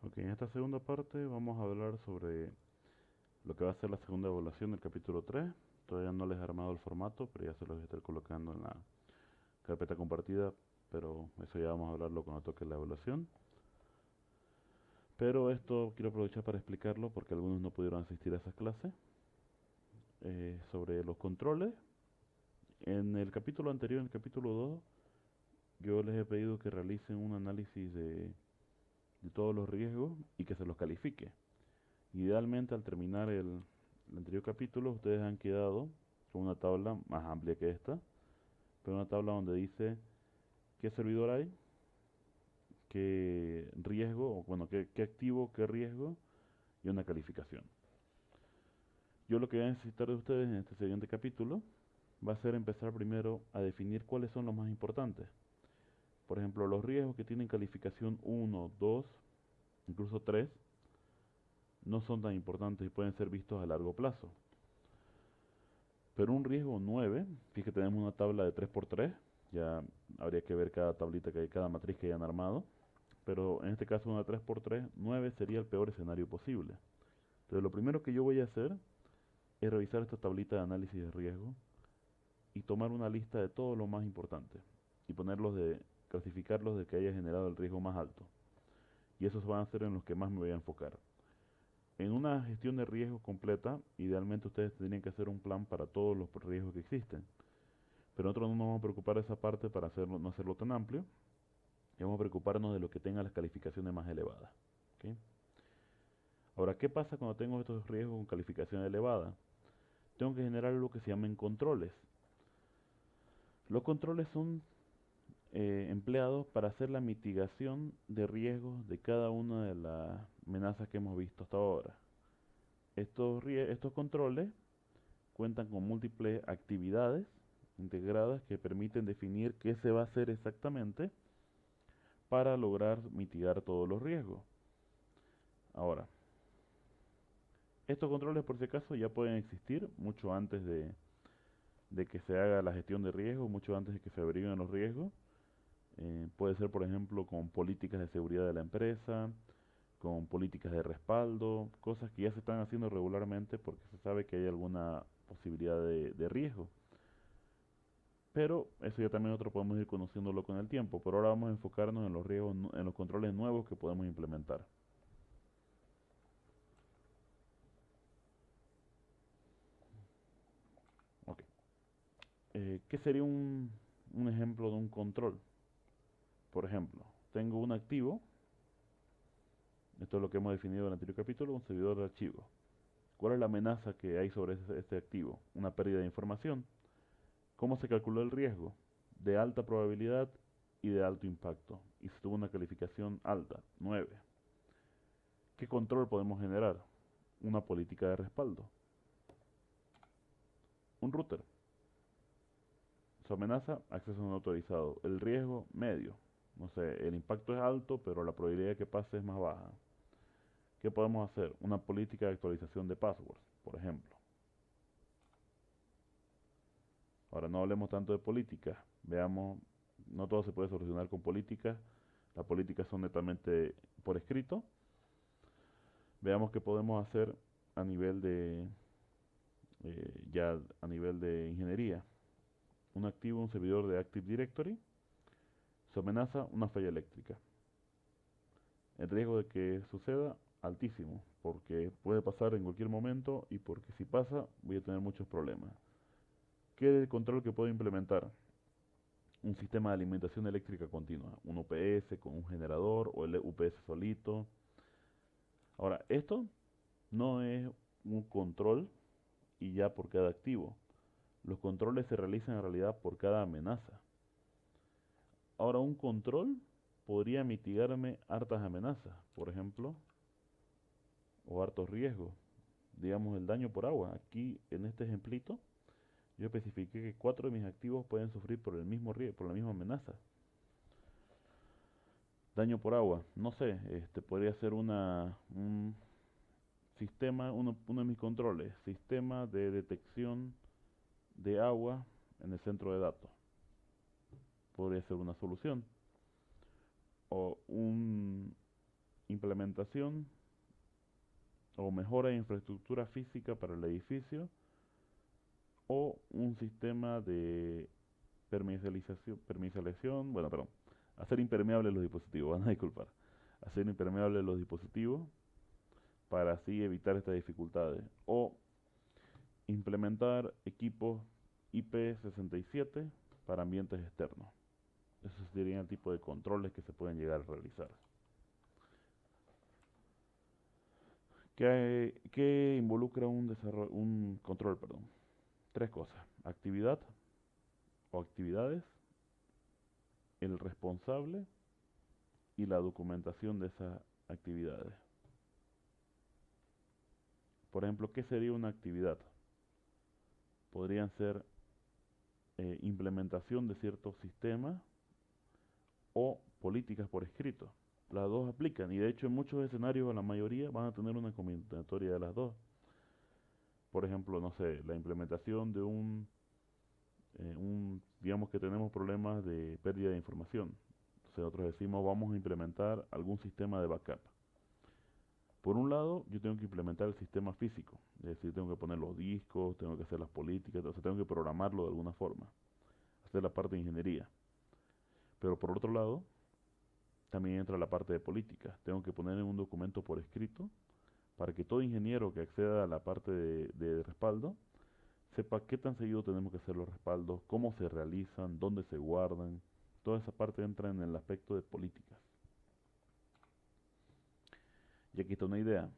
Ok, en esta segunda parte vamos a hablar sobre lo que va a ser la segunda evaluación del capítulo 3. Todavía no les he armado el formato, pero ya se los voy a estar colocando en la carpeta compartida, pero eso ya vamos a hablarlo cuando toque la evaluación. Pero esto quiero aprovechar para explicarlo porque algunos no pudieron asistir a esas clases. Sobre los controles, en el capítulo anterior, en el capítulo 2, yo les he pedido que realicen un análisis de todos los riesgos y que se los califique. Idealmente, al terminar el anterior capítulo, ustedes han quedado con una tabla más amplia que esta, pero una tabla donde dice qué servidor hay, qué riesgo, o bueno, qué activo, qué riesgo y una calificación. Yo lo que voy a necesitar de ustedes en este siguiente capítulo va a ser empezar primero a definir cuáles son los más importantes. Por ejemplo, los riesgos que tienen calificación 1, 2, incluso 3, no son tan importantes y pueden ser vistos a largo plazo. Pero un riesgo 9, fíjate que tenemos una tabla de 3 por 3, ya habría que ver cada tablita que hay, cada matriz que hayan armado, pero en este caso una 3 por 3, 9 sería el peor escenario posible. Entonces lo primero que yo voy a hacer es revisar esta tablita de análisis de riesgo y tomar una lista de todo lo más importante y clasificarlos de que haya generado el riesgo más alto. Y esos van a ser en los que más me voy a enfocar. En una gestión de riesgo completa, idealmente ustedes tendrían que hacer un plan para todos los riesgos que existen. Pero nosotros no nos vamos a preocupar de esa parte para no hacerlo tan amplio. Y vamos a preocuparnos de lo que tenga las calificaciones más elevadas. ¿Ok? Ahora, ¿qué pasa cuando tengo estos riesgos con calificación elevada? Tengo que generar lo que se llaman controles. Los controles son empleados para hacer la mitigación de riesgos de cada una de las amenazas que hemos visto hasta ahora. Estos controles cuentan con múltiples actividades integradas que permiten definir qué se va a hacer exactamente para lograr mitigar todos los riesgos. Ahora, estos controles por si acaso ya pueden existir mucho antes de que se haga la gestión de riesgos, mucho antes de que se averigüen los riesgos. Puede ser, por ejemplo, con políticas de seguridad de la empresa, con políticas de respaldo, cosas que ya se están haciendo regularmente porque se sabe que hay alguna posibilidad de riesgo. Pero eso ya también nosotros podemos ir conociéndolo con el tiempo. Por ahora vamos a enfocarnos en los riesgos, en los controles nuevos que podemos implementar. Ok. ¿Qué sería un ejemplo de un control? Por ejemplo, tengo un activo, esto es lo que hemos definido en el anterior capítulo, un servidor de archivos. ¿Cuál es la amenaza que hay sobre este activo? Una pérdida de información. ¿Cómo se calculó el riesgo? De alta probabilidad y de alto impacto. Y se tuvo una calificación alta, 9. ¿Qué control podemos generar? Una política de respaldo. Un router. Su amenaza, acceso no autorizado. El riesgo, medio. No sé, el impacto es alto, pero la probabilidad de que pase es más baja. ¿Qué podemos hacer? Una política de actualización de passwords, por ejemplo. Ahora no hablemos tanto de políticas. Veamos, no todo se puede solucionar con políticas. Las políticas son netamente por escrito. Veamos qué podemos hacer a nivel ya a nivel de ingeniería. Un activo, un servidor de Active Directory. Su amenaza, una falla eléctrica. El riesgo de que suceda, altísimo, porque puede pasar en cualquier momento y porque si pasa voy a tener muchos problemas. ¿Qué es el control que puedo implementar? Un sistema de alimentación eléctrica continua, un UPS con un generador o el UPS solito. Ahora, esto no es un control y ya por cada activo. Los controles se realizan en realidad por cada amenaza. Ahora, un control podría mitigarme hartas amenazas, por ejemplo, o hartos riesgos. Digamos el daño por agua. Aquí en este ejemplito yo especifiqué que 4 de mis activos pueden sufrir por el mismo riesgo, por la misma amenaza. Daño por agua, no sé, podría ser un sistema, uno de mis controles, sistema de detección de agua en el centro de datos. Podría ser una solución. O un implementación o mejora de infraestructura física para el edificio o un sistema de permeabilización, bueno, perdón, hacer impermeables los dispositivos, van a disculpar, hacer impermeables los dispositivos para así evitar estas dificultades o implementar equipos IP67 para ambientes externos. Esos serían el tipo de controles que se pueden llegar a realizar. ¿Qué involucra un control, perdón? Tres cosas: actividad o actividades, el responsable y la documentación de esas actividades. Por ejemplo, ¿qué sería una actividad? Podrían ser implementación de ciertos sistemas o políticas por escrito. Las dos aplican y de hecho en muchos escenarios, la mayoría van a tener una combinatoria de las dos. Por ejemplo, no sé, la implementación de digamos que tenemos problemas de pérdida de información. Entonces nosotros decimos vamos a implementar algún sistema de backup. Por un lado, yo tengo que implementar el sistema físico, es decir, tengo que poner los discos, tengo que hacer las políticas, o sea, tengo que programarlo de alguna forma, hacer la parte de ingeniería. Pero por otro lado, también entra la parte de política. Tengo que poner en un documento por escrito para que todo ingeniero que acceda a la parte de respaldo sepa qué tan seguido tenemos que hacer los respaldos, cómo se realizan, dónde se guardan. Toda esa parte entra en el aspecto de políticas. Y aquí está una idea,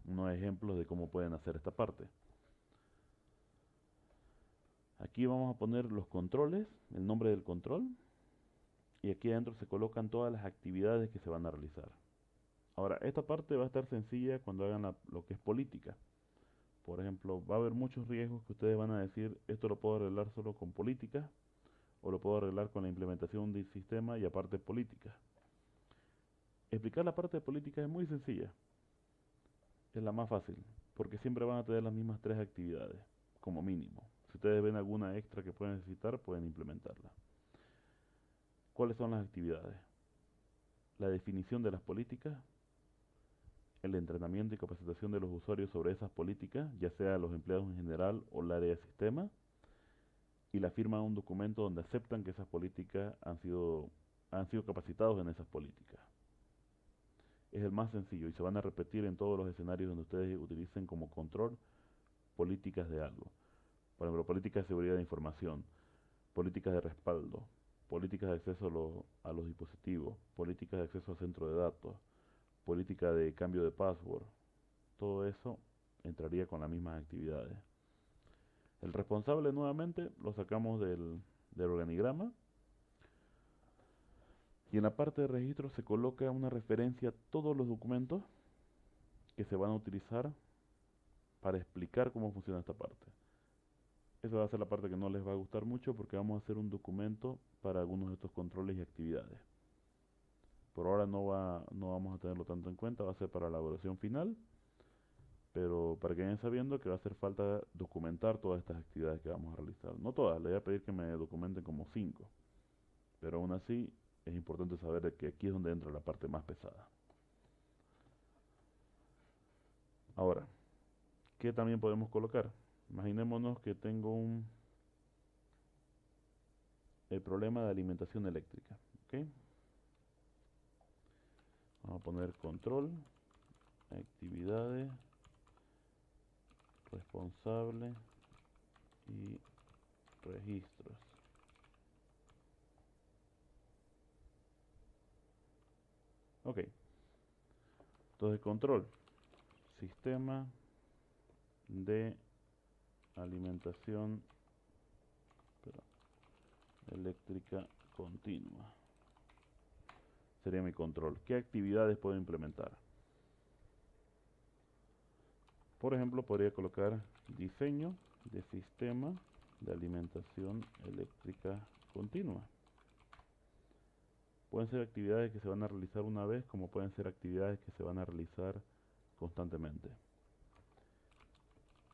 unos ejemplos de cómo pueden hacer esta parte. Aquí vamos a poner los controles, el nombre del control, y aquí adentro se colocan todas las actividades que se van a realizar. Ahora, esta parte va a estar sencilla cuando hagan lo que es política. Por ejemplo, va a haber muchos riesgos que ustedes van a decir, esto lo puedo arreglar solo con política, o lo puedo arreglar con la implementación del sistema y aparte política. Explicar la parte de política es muy sencilla, es la más fácil, porque siempre van a tener las mismas tres actividades, como mínimo. Si ustedes ven alguna extra que pueden necesitar, pueden implementarla. ¿Cuáles son las actividades? La definición de las políticas, el entrenamiento y capacitación de los usuarios sobre esas políticas, ya sea los empleados en general o el área de sistema, y la firma de un documento donde aceptan que esas políticas han sido capacitados en esas políticas. Es el más sencillo y se van a repetir en todos los escenarios donde ustedes utilicen como control políticas de algo. Por ejemplo, políticas de seguridad de información, políticas de respaldo, políticas de acceso a los dispositivos, políticas de acceso al centro de datos, política de cambio de password. Todo eso entraría con las mismas actividades. El responsable nuevamente lo sacamos del organigrama y en la parte de registro se coloca una referencia a todos los documentos que se van a utilizar para explicar cómo funciona esta parte. Esa va a ser la parte que no les va a gustar mucho porque vamos a hacer un documento para algunos de estos controles y actividades. Por ahora no vamos a tenerlo tanto en cuenta, va a ser para la evaluación final, pero para que vayan sabiendo que va a hacer falta documentar todas estas actividades que vamos a realizar. No todas, les voy a pedir que me documenten como 5, pero aún así es importante saber que aquí es donde entra la parte más pesada. Ahora, ¿qué también podemos colocar? Imaginémonos que tengo el problema de alimentación eléctrica, ¿ok? Vamos a poner control, actividades, responsable y registros. Ok, entonces control, sistema de alimentación eléctrica continua. Sería mi control. ¿Qué actividades puedo implementar? Por ejemplo, podría colocar diseño de sistema de alimentación eléctrica continua. Pueden ser actividades que se van a realizar una vez, como pueden ser actividades que se van a realizar constantemente.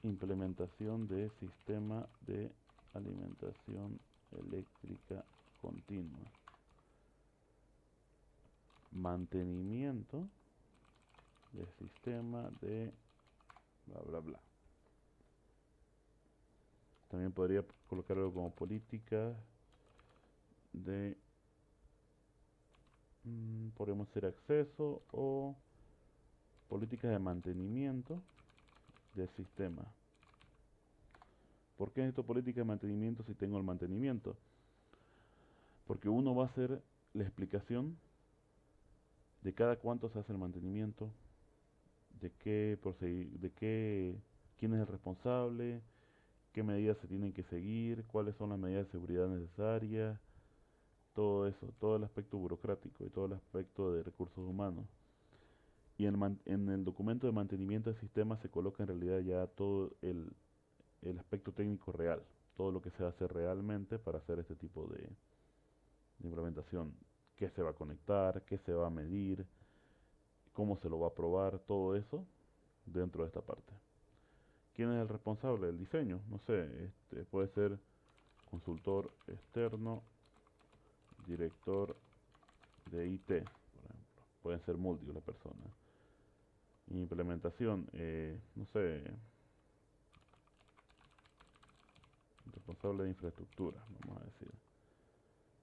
Implementación de sistema de alimentación eléctrica continua. Mantenimiento de sistema de bla bla bla. También podría colocar algo como política de podemos hacer acceso o políticas de mantenimiento del sistema. ¿Por qué necesito política de mantenimiento si tengo el mantenimiento? Porque uno va a hacer la explicación de cada cuánto se hace el mantenimiento, quién es el responsable, qué medidas se tienen que seguir, cuáles son las medidas de seguridad necesarias, todo eso, todo el aspecto burocrático y todo el aspecto de recursos humanos. Y en el documento de mantenimiento del sistema se coloca en realidad ya todo el aspecto técnico real, todo lo que se hace realmente para hacer este tipo de implementación, qué se va a conectar, qué se va a medir, cómo se lo va a probar, todo eso dentro de esta parte. ¿Quién es el responsable del diseño? No sé, puede ser consultor externo, director de IT, por ejemplo. Pueden ser múltiples personas. Implementación, no sé, responsable de infraestructura, vamos a decir.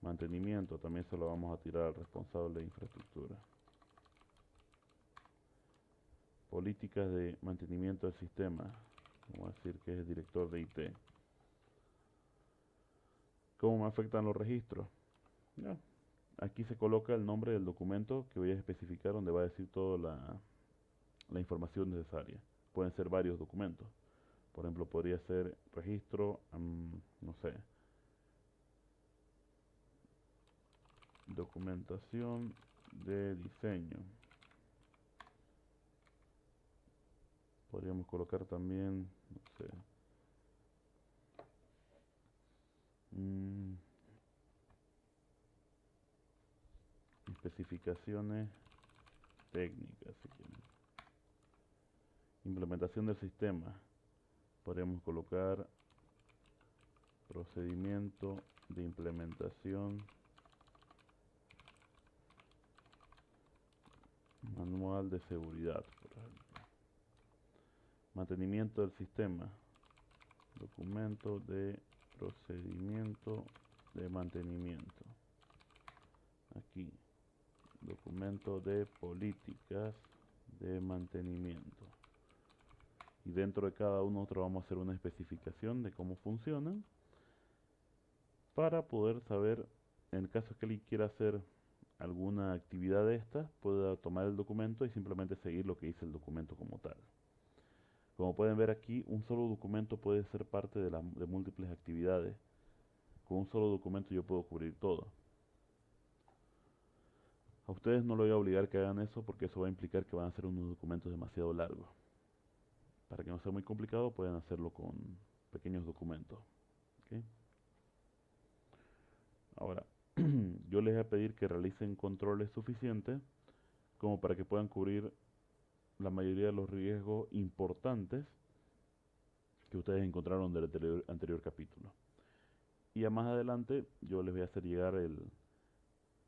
Mantenimiento, también se lo vamos a tirar al responsable de infraestructura. Políticas de mantenimiento del sistema, vamos a decir que es el director de IT. ¿Cómo me afectan los registros? Ya, aquí se coloca el nombre del documento que voy a especificar donde va a decir toda la información necesaria. Pueden ser varios documentos. Por ejemplo, podría ser registro, no sé, documentación de diseño. Podríamos colocar también, no sé, especificaciones técnicas, si quieren. Implementación del sistema. Podríamos colocar procedimiento de implementación, manual de seguridad, por ejemplo. Mantenimiento del sistema, documento de procedimiento de mantenimiento. Aquí, documento de políticas de mantenimiento. Y dentro de cada uno nosotros vamos a hacer una especificación de cómo funcionan para poder saber, en el caso que alguien quiera hacer alguna actividad de esta, pueda tomar el documento y simplemente seguir lo que dice el documento como tal. Como pueden ver aquí, un solo documento puede ser parte de múltiples actividades. Con un solo documento yo puedo cubrir todo. A ustedes no lo voy a obligar que hagan eso porque eso va a implicar que van a hacer unos documentos demasiado largos. Para que no sea muy complicado, pueden hacerlo con pequeños documentos. ¿Okay? Ahora, yo les voy a pedir que realicen controles suficientes como para que puedan cubrir la mayoría de los riesgos importantes que ustedes encontraron del anterior capítulo. Y ya más adelante yo les voy a hacer llegar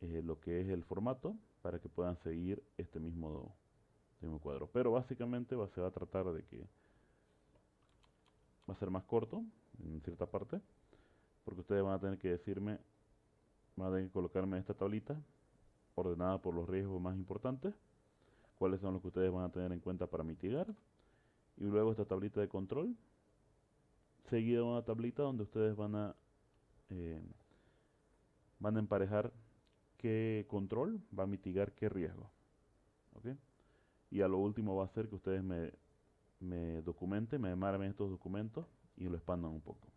lo que es el formato para que puedan seguir este mismo cuadro. Pero básicamente se va a tratar de que va a ser más corto en cierta parte, porque ustedes van a tener que decirme, van a tener que colocarme esta tablita ordenada por los riesgos más importantes, cuáles son los que ustedes van a tener en cuenta para mitigar, y luego esta tablita de control, seguida de una tablita donde ustedes eh, van a emparejar qué control va a mitigar qué riesgo. ¿Okay? Y a lo último va a ser que ustedes me documenten, me marquen estos documentos y lo expandan un poco.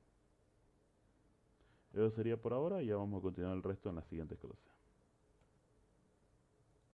Eso sería por ahora y ya vamos a continuar el resto en las siguientes clases.